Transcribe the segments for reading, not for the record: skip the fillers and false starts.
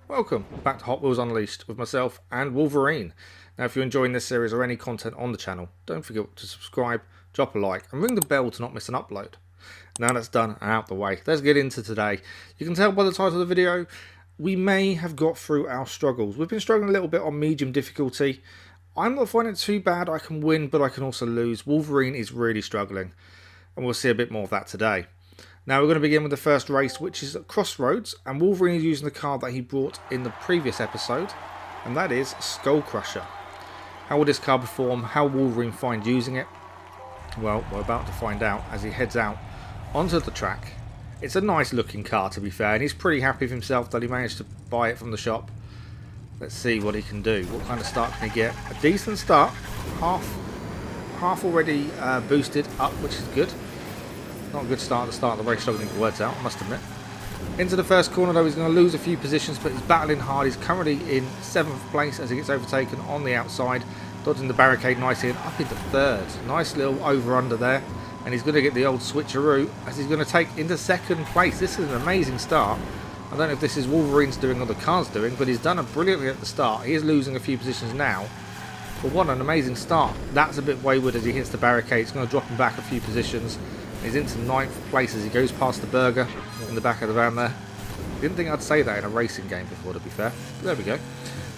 Welcome back to Hot Wheels Unleashed with myself and Wolverine. Now if you're enjoying this series or any content on the channel, don't forget to subscribe, drop a like and ring the bell to not miss an upload. Now that's done and out the way, let's get into today. You can tell by the title of the video, we may have got through our struggles. We've been struggling a little bit on medium difficulty. I'm not finding it too bad. I can win, but I can also lose. Wolverine is really struggling, and we'll see a bit more of that today. Now we're going to begin with the first race, which is at Crossroads, and Wolverine is using the car that he brought in the previous episode, and that is Skull Crusher. How will this car perform? How will Wolverine find using it? Well, we're about to find out as he heads out onto the track. It's a nice looking car, to be fair, and he's pretty happy with himself that he managed to buy it from the shop. Let's see what he can do. What kind of start can he get? A decent start, half already boosted up, which is good. Not a good start at the start of the race, struggling to get the words out, I must admit. Into the first corner though, he's going to lose a few positions, but he's battling hard. He's currently in 7th place as he gets overtaken on the outside, dodging the barricade nicely and up into 3rd. Nice little over-under there, and he's going to get the old switcheroo as he's going to take into 2nd place. This is an amazing start. I don't know if this is Wolverine's doing or the car's doing, but he's done it brilliantly at the start. He is losing a few positions now, but what an amazing start. That's a bit wayward as he hits the barricade. It's going to drop him back a few positions. He's into 9th place as he goes past the burger in the back of the van there. Didn't think I'd say that in a racing game before, to be fair. But there we go.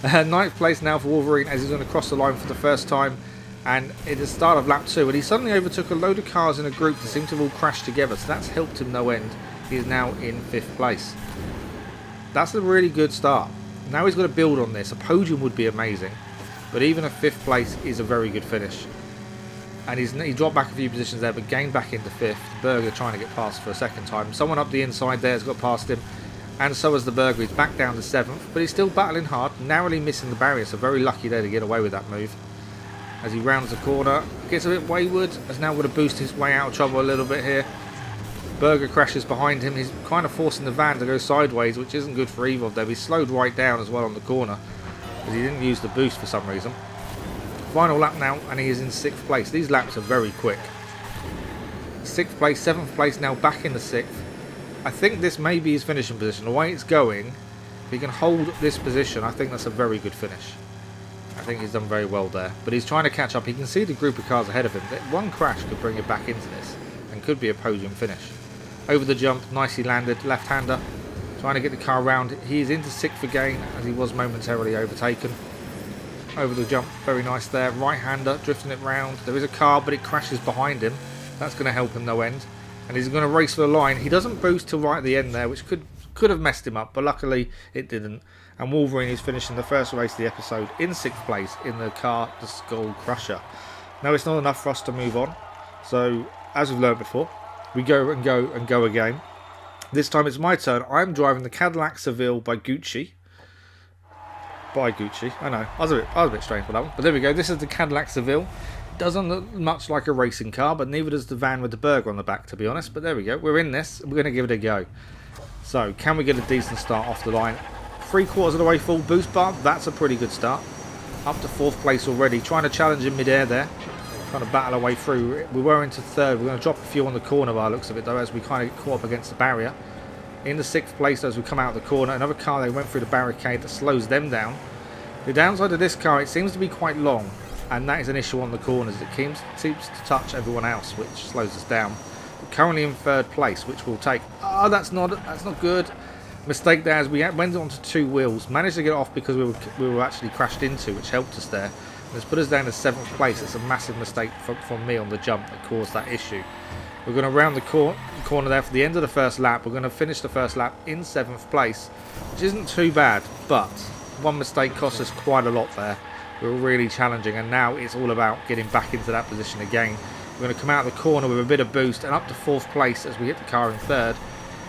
9th place now for Wolverine as he's going to cross the line for the first time. And it is the start of lap 2. And he suddenly overtook a load of cars in a group that seem to have all crashed together. So that's helped him no end. He is now in 5th place. That's a really good start. Now he's got to build on this. A podium would be amazing. But even a 5th place is a very good finish. And he dropped back a few positions there, but gained back into 5th. Burger trying to get past for a second time. Someone up the inside there has got past him, and so has the Burger. He's back down to 7th, but he's still battling hard, narrowly missing the barrier, so very lucky there to get away with that move. As he rounds the corner, gets a bit wayward, has now got to boost his way out of trouble a little bit here. Burger crashes behind him. He's kind of forcing the van to go sideways, which isn't good for either of them. He's slowed right down as well on the corner, because he didn't use the boost for some reason. Final lap now, and he is in 6th place. These laps are very quick. 6th place, 7th place now, back in the 6th. I think this may be his finishing position. The way it's going, if he can hold this position, I think that's a very good finish. I think he's done very well there. But he's trying to catch up. He can see the group of cars ahead of him. One crash could bring him back into this, and could be a podium finish. Over the jump, nicely landed, left-hander. Trying to get the car around. He is into 6th again, as he was momentarily overtaken. Over the jump, very nice there. Right-hander, drifting it round. There is a car, but it crashes behind him. That's going to help him no end. And he's going to race for the line. He doesn't boost till right at the end there, which could have messed him up, but luckily it didn't. And Wolverine is finishing the first race of the episode in 6th place in the car, the Skull Crusher. Now it's not enough for us to move on. So, as we've learned before, we go and go and go again. This time it's my turn. I'm driving the Cadillac Seville by Gucci. I know, I was a bit strange for that one, but there we go. This is the Cadillac Seville. It doesn't look much like a racing car, but neither does the van with the burger on the back, to be honest. But there we go, we're in this, we're going to give it a go. So, can we get a decent start off the line? 3/4 of the way full boost bar, that's a pretty good start. Up to 4th place already, trying to challenge in mid-air there. Trying to battle our way through. We were into 3rd, we're going to drop a few on the corner by the looks of it though, as we kind of get caught up against the barrier. In the 6th place as we come out of the corner, another car they went through the barricade that slows them down. The downside of this car, it seems to be quite long, and that is an issue on the corners. It seems to touch everyone else, which slows us down. We're currently in 3rd place, which we'll take. Oh, that's not good. Mistake there as we went onto 2 wheels. Managed to get off because we were actually crashed into, which helped us there. And it's put us down to 7th place. It's a massive mistake from me on the jump that caused that issue. We're going to round the corner there for the end of the first lap. We're going to finish the first lap in 7th place, which isn't too bad, but one mistake cost us quite a lot there. We were really challenging, and now it's all about getting back into that position again. We're going to come out of the corner with a bit of boost and up to 4th place as we hit the car in 3rd.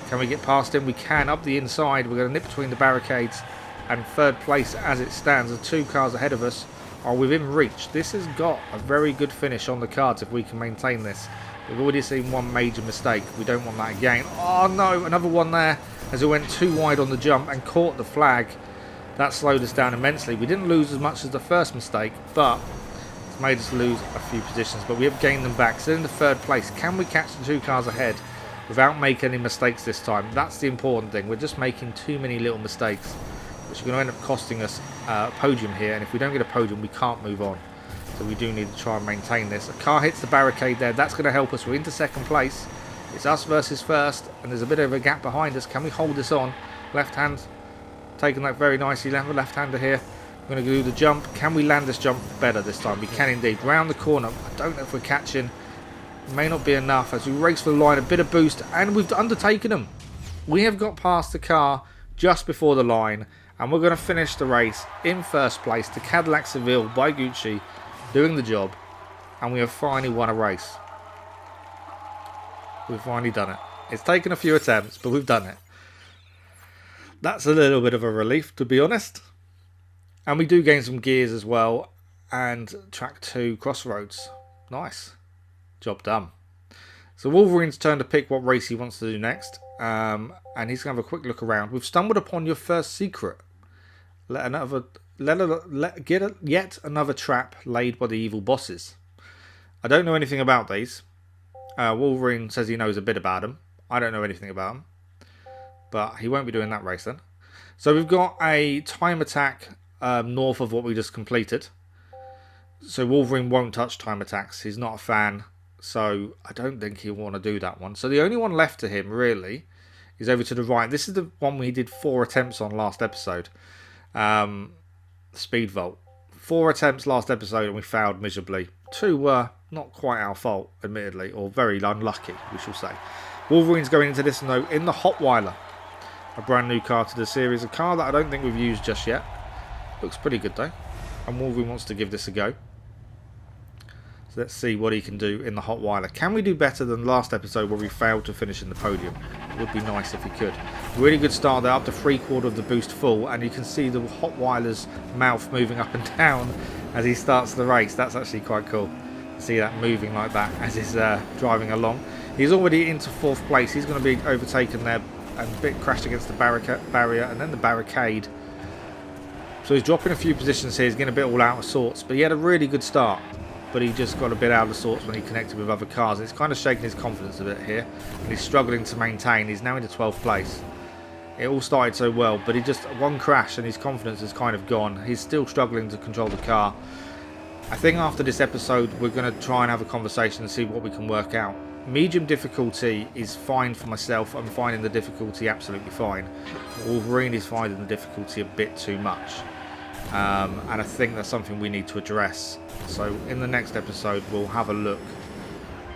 Can we get past him? We can. Up the inside, we're going to nip between the barricades, and 3rd place as it stands. The 2 cars ahead of us are within reach. This has got a very good finish on the cards if we can maintain this. We've already seen one major mistake. We don't want that again. Oh no, another one there as we went too wide on the jump and caught the flag. That slowed us down immensely. We didn't lose as much as the first mistake, but it's made us lose a few positions. But we have gained them back. So in the 3rd place, can we catch the 2 cars ahead without making any mistakes this time? That's the important thing. We're just making too many little mistakes. which is going to end up costing us a podium here. And if we don't get a podium, we can't move on. So we do need to try and maintain this. A car hits the barricade there. That's going to help us. We're into second place. It's us versus first, and there's a bit of a gap behind us. Can we hold this on? Left hand, taking that very nicely. Left-hander here. We're going to do the jump. Can we land this jump better this time? We can indeed. Round the corner. I don't know if we're catching. May not be enough as we race for the line. A bit of boost, and we've undertaken them. We have got past the car just before the line, and we're going to finish the race in first place. The Cadillac Seville by Gucci doing the job, and we have finally won a race. We've finally done it. It's taken a few attempts, but we've done it. That's a little bit of a relief, to be honest. And we do gain some gears as well. And track 2, Crossroads. Nice. Job done. So Wolverine's turn to pick what race he wants to do next. And he's going to have a quick look around. We've stumbled upon your first secret. Yet another trap laid by the evil bosses. I don't know anything about these. Wolverine says he knows a bit about them. I don't know anything about them. But he won't be doing that race then. So we've got a time attack north of what we just completed. So Wolverine won't touch time attacks. He's not a fan. So I don't think he'll want to do that one. So the only one left to him really is over to the right. This is the one we did 4 attempts on last episode. Speed Vault. 4 attempts last episode and we failed miserably. 2 were not quite our fault, admittedly, or very unlucky, we shall say. Wolverine's going into this note in the Hotweiler. A brand new car to the series. A car that I don't think we've used just yet. Looks pretty good though. And Wolverine wants to give this a go. So let's see what he can do in the Hotweiler. Can we do better than last episode where we failed to finish in the podium? It would be nice if we could. Really good start there, up to 3/4 of the boost full. And you can see the Hotweiler's mouth moving up and down as he starts the race. That's actually quite cool. See that moving like that as he's driving along. He's already into 4th place. He's going to be overtaken there and a bit crashed against the barrier and then the barricade. So he's dropping a few positions here. He's getting a bit all out of sorts. But he had a really good start. But he just got a bit out of sorts when he connected with other cars. It's kind of shaking his confidence a bit here. And he's struggling to maintain. He's now into 12th place. It all started so well. But he just, one crash and his confidence is kind of gone. He's still struggling to control the car. I think after this episode we're going to try and have a conversation and see what we can work out. Medium difficulty is fine for myself. I'm finding the difficulty absolutely fine. Wolverine is finding the difficulty a bit too much. And I think that's something we need to address. So in the next episode we'll have a look.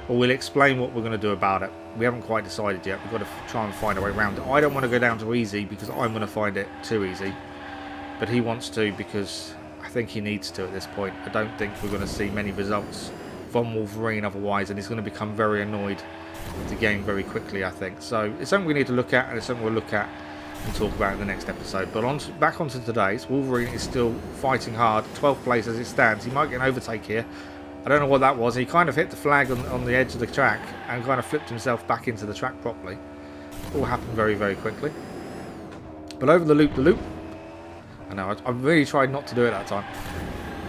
Or we'll explain what we're going to do about it. We haven't quite decided yet. We've got to try and find a way around it. I don't want to go down to easy because I'm going to find it too easy. But he wants to because I think he needs to at this point. I don't think we're going to see many results from Wolverine otherwise, and he's going to become very annoyed with the game very quickly, I think. So it's something we need to look at, and it's something we'll look at and talk about in the next episode. But back onto today's, Wolverine is still fighting hard, 12th place as it stands. He might get an overtake here. I don't know what that was. He kind of hit the flag on the edge of the track and kind of flipped himself back into the track properly. All happened very, very quickly. But over the loop. I know, I really tried not to do it that time.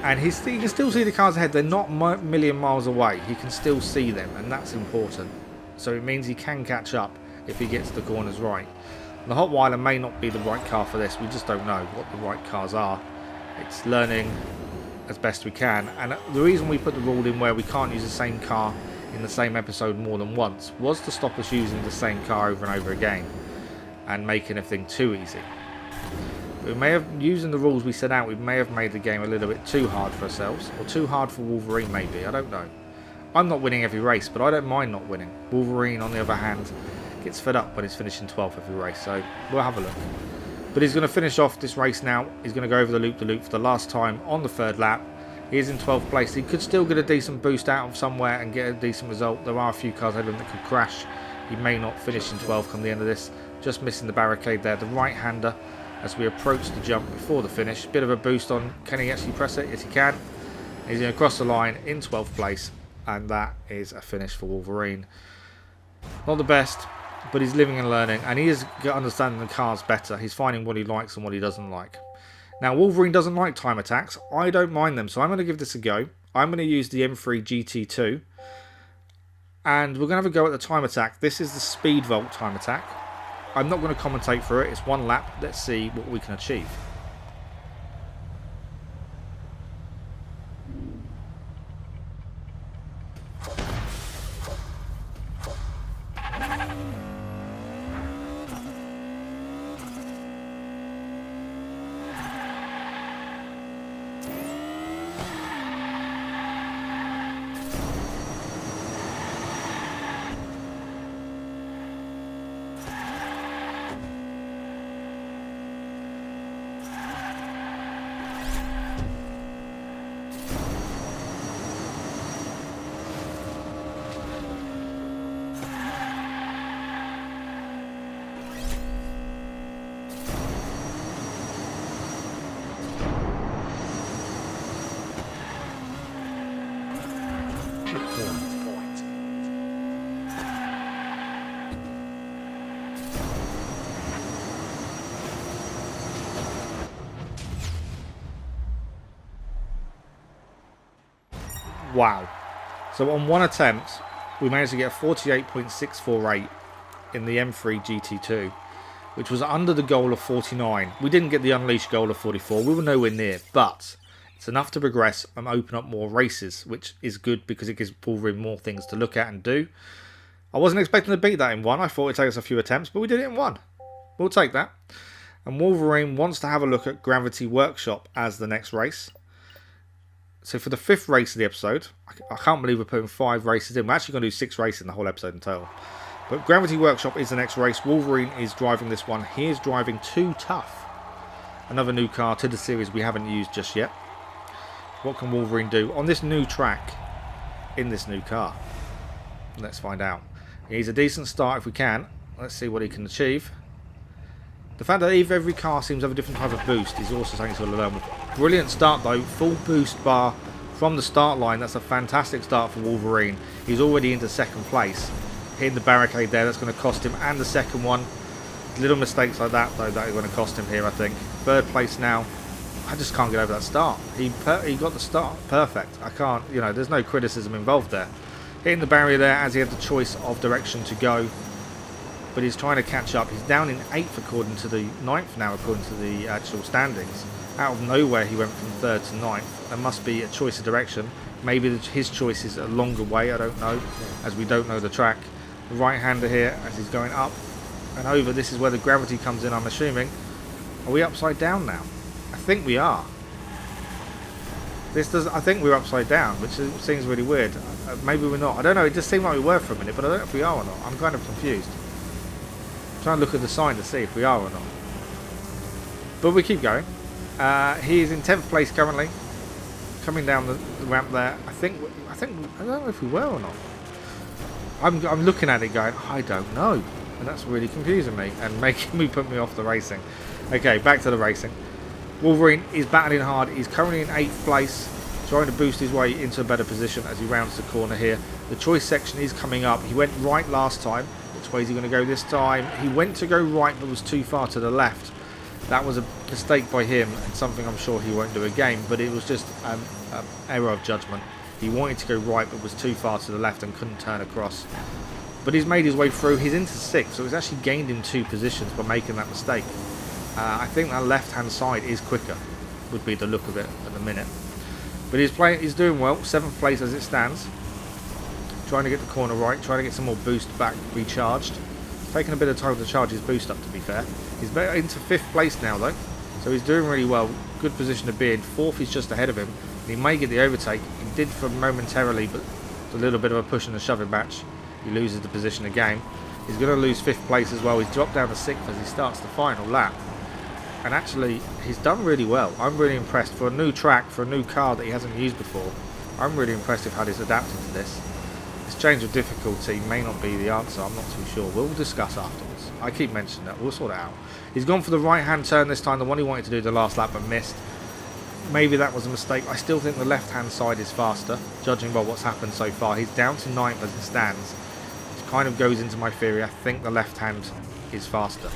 And you can still see the cars ahead. They're not a million miles away. He can still see them, and that's important. So it means he can catch up if he gets the corners right. The Hotweiler may not be the right car for this. We just don't know what the right cars are. It's learning as best we can. And the reason we put the rule in where we can't use the same car in the same episode more than once was to stop us using the same car over and over again and making everything too easy. We may have, using the rules we set out, we may have made the game a little bit too hard for ourselves, or too hard for Wolverine maybe, I don't know. I'm not winning every race, but I don't mind not winning. Wolverine, on the other hand, gets fed up when he's finishing 12th every race, so we'll have a look. But he's going to finish off this race now. He's going to go over the loop for the last time on the 3rd lap. He is in 12th place. He could still get a decent boost out of somewhere and get a decent result. There are a few cars ahead of him that could crash. He may not finish in 12th come the end of this. Just missing the barricade there. The right-hander as we approach the jump before the finish. Bit of a boost on. Can he actually press it? Yes, he can. He's going to cross the line in 12th place. And that is a finish for Wolverine. Not the best, but he's living and learning. And he is understanding the cars better. He's finding what he likes and what he doesn't like. Now, Wolverine doesn't like time attacks. I don't mind them, so I'm going to give this a go. I'm going to use the M3 GT2. And we're going to have a go at the time attack. This is the Speed Vault time attack. I'm not going to commentate for it. It's 1 lap. Let's see what we can achieve. Wow. So on one attempt, we managed to get a 48.648 in the M3 GT2, which was under the goal of 49. We didn't get the Unleashed goal of 44. We were nowhere near, but it's enough to progress and open up more races, which is good because it gives Wolverine more things to look at and do. I wasn't expecting to beat that in one. I thought it'd take us a few attempts, but we did it in one. We'll take that. And Wolverine wants to have a look at Gravity Workshop as the next race. So for the 5th race of the episode, I can't believe we're putting 5 races in. We're actually going to do 6 races in the whole episode in total. But Gravity Workshop is the next race. Wolverine is driving this one. He is driving Too Tough. Another new car to the series we haven't used just yet. What can Wolverine do on this new track in this new car? Let's find out. He needs a decent start if we can. Let's see what he can achieve. The fact that every car seems to have a different type of boost is also something to learn with. Brilliant start though. Full boost bar from the start line. That's a fantastic start for Wolverine. He's already into 2nd place. Hitting the barricade there. That's going to cost him. And the 2nd one. Little mistakes like that though that are going to cost him here, I think. 3rd place now. I just can't get over that start. He got the start perfect. I can't, you know, there's no criticism involved there. Hitting the barrier there as he had the choice of direction to go. But he's trying to catch up. He's down in 8th according to the 9th now, according to the actual standings. Out of nowhere he went from 3rd to 9th. There must be a choice of direction. Maybe his choice is a longer way, I don't know, as we don't know the track. The right-hander here as he's going up and over. This is where the gravity comes in, I'm assuming. Are we upside down now? I think we are. I think we're upside down, which seems really weird. Maybe we're not. I don't know. It just seemed like we were for a minute, but I don't know if we are or not. I'm kind of confused. I'm trying to look at the sign to see if we are or not. But we keep going. He is in 10th place currently, coming down the ramp there. I think. I don't know if we were or not. I'm looking at it going, I don't know, and that's really confusing me and making me put me off the racing. Okay, back to the racing. Wolverine is battling hard. He's currently in 8th place, trying to boost his way into a better position as he rounds the corner here. The choice section is coming up. He went right last time. Which way is he going to go this time? He went to go right but was too far to the left. That was a mistake by him and something I'm sure he won't do again, but it was just an error of judgment. He wanted to go right but was too far to the left and couldn't turn across. But he's made his way through. He's into 6th, so he's actually gained in 2 positions by making that mistake. I think that left-hand side is quicker, would be the look of it at the minute. But he's doing well, 7th place as it stands. Trying to get the corner right, trying to get some more boost back recharged. Taking a bit of time to charge his boost up, to be fair. He's into 5th place now though, so he's doing really well. Good position to be in. 4th is just ahead of him, and he may get the overtake. He did for momentarily, but it's a little bit of a push and a shoving match. He loses the position again. He's going to lose 5th place as well. He's dropped down to 6th as he starts the final lap. And actually, he's done really well. I'm really impressed. For a new track, for a new car that he hasn't used before, I'm really impressed with how he's adapted to this. This change of difficulty may not be the answer, I'm not too sure. We'll discuss afterwards. I keep mentioning that, we'll sort it out. He's gone for the right-hand turn this time, the one he wanted to do the last lap but missed. Maybe that was a mistake. I still think the left-hand side is faster, judging by what's happened so far. He's down to 9th as it stands. It kind of goes into my theory. I think the left-hand is faster.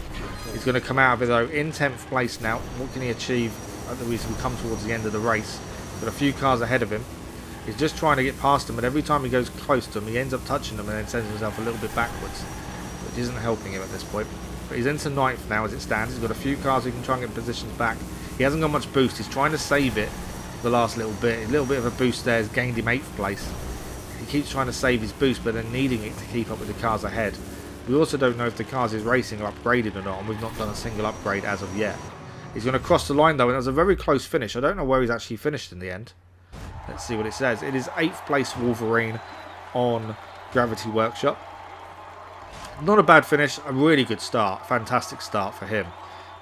He's going to come out of it though in 10th place now. What can he achieve as we come towards the end of the race? Got a few cars ahead of him. He's just trying to get past them, but every time he goes close to them, he ends up touching them and then sends himself a little bit backwards, which isn't helping him at this point. But he's into 9th now as it stands. He's got a few cars he can try and get positions back. He hasn't got much boost. He's trying to save it the last little bit. A little bit of a boost there has gained him 8th place. He keeps trying to save his boost, but then needing it to keep up with the cars ahead. We also don't know if the cars he's racing are upgraded or not, and we've not done a single upgrade as of yet. He's going to cross the line though, and it was a very close finish. I don't know where he's actually finished in the end. Let's see what it says. It is 8th place Wolverine on Gravity Workshop. Not a bad finish, a really good start. Fantastic start for him.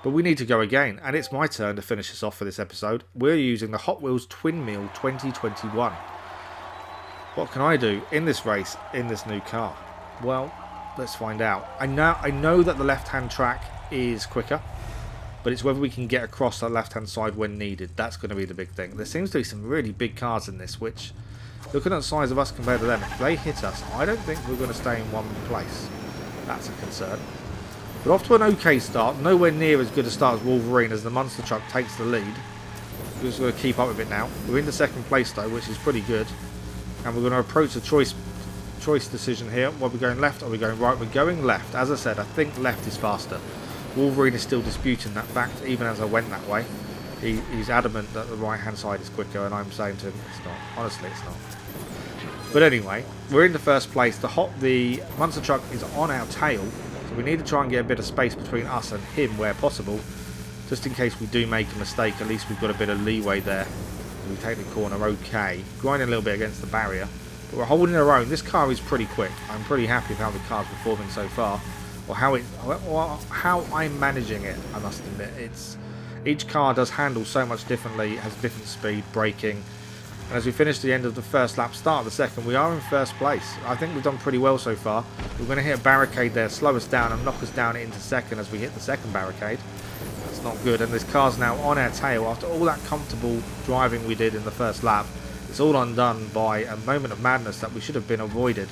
But we need to go again, and it's my turn to finish this off for this episode. We're using the Hot Wheels Twin Meal 2021. What can I do in this race, in this new car? Well, let's find out. I know that the left-hand track is quicker, but it's whether we can get across that left-hand side when needed. That's going to be the big thing. There seems to be some really big cars in this, which, looking at the size of us compared to them, if they hit us, I don't think we're going to stay in one place. That's a concern. But off to an okay start. Nowhere near as good a start as Wolverine as the monster truck takes the lead. We're just going to keep up with it now. We're in the 2nd place though, which is pretty good. And we're going to approach the choice decision here. Are we going left? Are we going right? We're going left. As I said, I think left is faster. Wolverine is still disputing that fact, even as I went that way. He's adamant that the right hand side is quicker, and I'm saying to him it's not. Honestly, it's not. But anyway, we're in the first place. The monster truck is on our tail, so we need to try and get a bit of space between us and him where possible, just in case we do make a mistake. At least we've got a bit of leeway there. We take the corner okay, grinding a little bit against the barrier, but we're holding our own. This car is pretty quick. I'm pretty happy with how the car's performing so far, or how I'm managing it. I must admit, each car does handle so much differently. It has different speed, braking. And as we finish the end of the first lap, start of the second, we are in first place. I think we've done pretty well so far. We're going to hit a barricade there, slow us down and knock us down into second as we hit the second barricade. That's not good. And this car's now on our tail. After all that comfortable driving we did in the first lap, it's all undone by a moment of madness that we should have been avoided.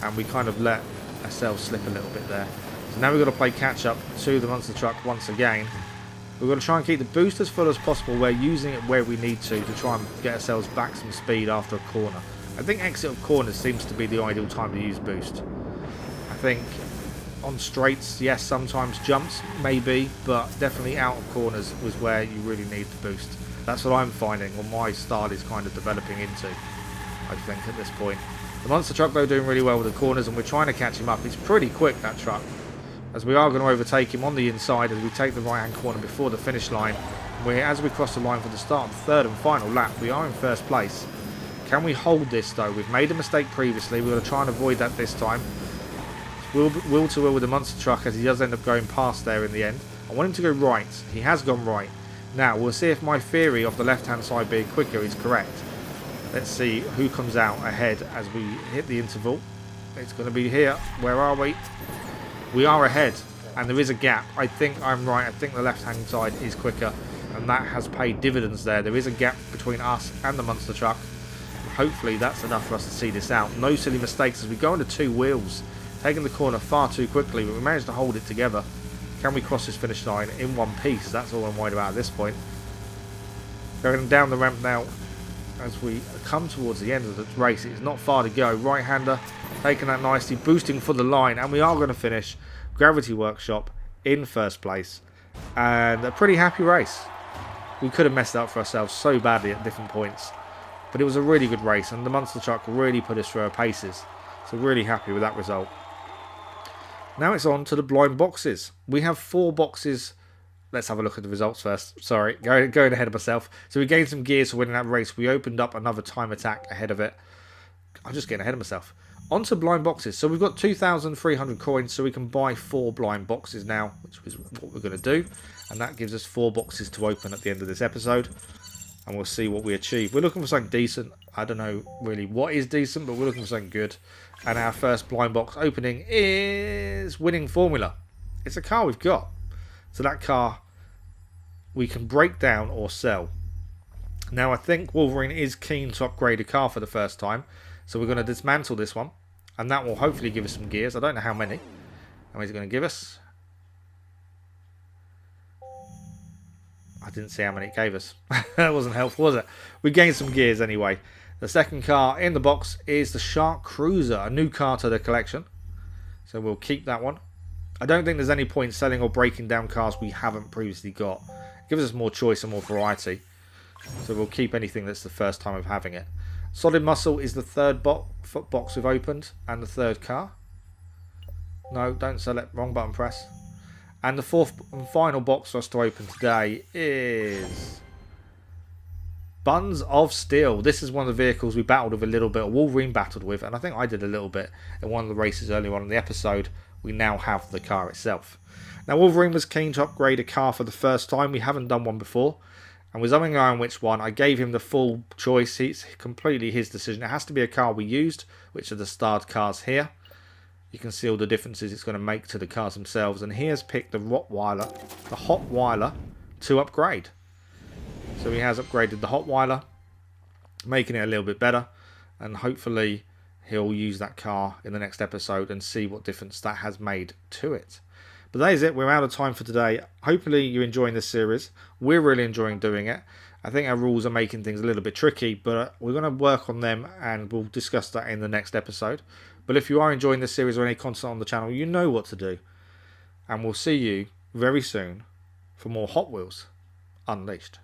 And we kind of let ourselves slip a little bit there. So now we've got to play catch up to the monster truck once again. We're going to try and keep the boost as full as possible. We're using it where we need to try and get ourselves back some speed after a corner. I think exit of corners seems to be the ideal time to use boost. I think on straights, yes, sometimes jumps, maybe, but definitely out of corners was where you really need the boost. That's what I'm finding, or my style is kind of developing into, I think, at this point. The monster truck, though, doing really well with the corners, and we're trying to catch him up. It's pretty quick, that truck, as we are going to overtake him on the inside as we take the right hand corner before the finish line. As we cross the line for the start of the third and final lap, we are in first place. Can we hold this though? We've made a mistake previously. We're going to try and avoid that this time. Will to will with the monster truck as he does end up going past there in the end. I want him to go right. He has gone right. Now we'll see if my theory of the left hand side being quicker is correct. Let's see who comes out ahead as we hit the interval. It's going to be here. Where are we? We are ahead, and there is a gap. I think I'm right. I think the left-hand side is quicker, and that has paid dividends there. There is a gap between us and the monster truck. Hopefully that's enough for us to see this out. No silly mistakes as we go into two wheels, taking the corner far too quickly, but we managed to hold it together. Can we cross this finish line in one piece? That's all I'm worried about at this point. Going down the ramp now as we come towards the end of the race. It's not far to go. Right-hander taking that nicely, boosting for the line, and we are going to finish Gravity Workshop in first place. And a pretty happy race. We could have messed it up for ourselves so badly at different points, but it was a really good race, and the monster truck really put us through our paces. So really happy with that result. Now it's on to the blind boxes. We have 4 boxes. Let's have a look at the results first. Sorry, going ahead of myself. So we gained some gears for winning that race. We opened up another time attack ahead of it. I'm just getting ahead of myself. On to blind boxes. So we've got 2,300 coins, so we can buy 4 blind boxes now, which is what we're going to do. And that gives us 4 boxes to open at the end of this episode. And we'll see what we achieve. We're looking for something decent. I don't know really what is decent, but we're looking for something good. And our first blind box opening is Winning Formula. It's a car we've got. So that car we can break down or sell. Now I think Wolverine is keen to upgrade a car for the first time. So we're going to dismantle this one. And that will hopefully give us some gears. I don't know how many. How many is it going to give us? I didn't see how many it gave us. That wasn't helpful, was it? We gained some gears anyway. The second car in the box is the Shark Cruiser. A new car to the collection. So we'll keep that one. I don't think there's any point selling or breaking down cars we haven't previously got. It gives us more choice and more variety. So we'll keep anything that's the first time of having it. Solid Muscle is the third box we've opened. And the third car. No, don't sell it. Wrong button press. And the fourth and final box for us to open today is Buns of Steel. This is one of the vehicles we battled with a little bit. Wolverine battled with. And I think I did a little bit in one of the races earlier on in the episode. We now have the car itself. Now Wolverine was keen to upgrade a car for the first time. We haven't done one before. And was umming on which one. I gave him the full choice. It's completely his decision. It has to be a car we used, which are the starred cars here. You can see all the differences it's going to make to the cars themselves. And he has picked the Hotweiler to upgrade. So he has upgraded the Hotweiler, making it a little bit better. And hopefully he'll use that car in the next episode and see what difference that has made to it. But that is it. We're out of time for today. Hopefully you're enjoying this series. We're really enjoying doing it. I think our rules are making things a little bit tricky, but we're going to work on them and we'll discuss that in the next episode. But if you are enjoying this series or any content on the channel, you know what to do. And we'll see you very soon for more Hot Wheels Unleashed.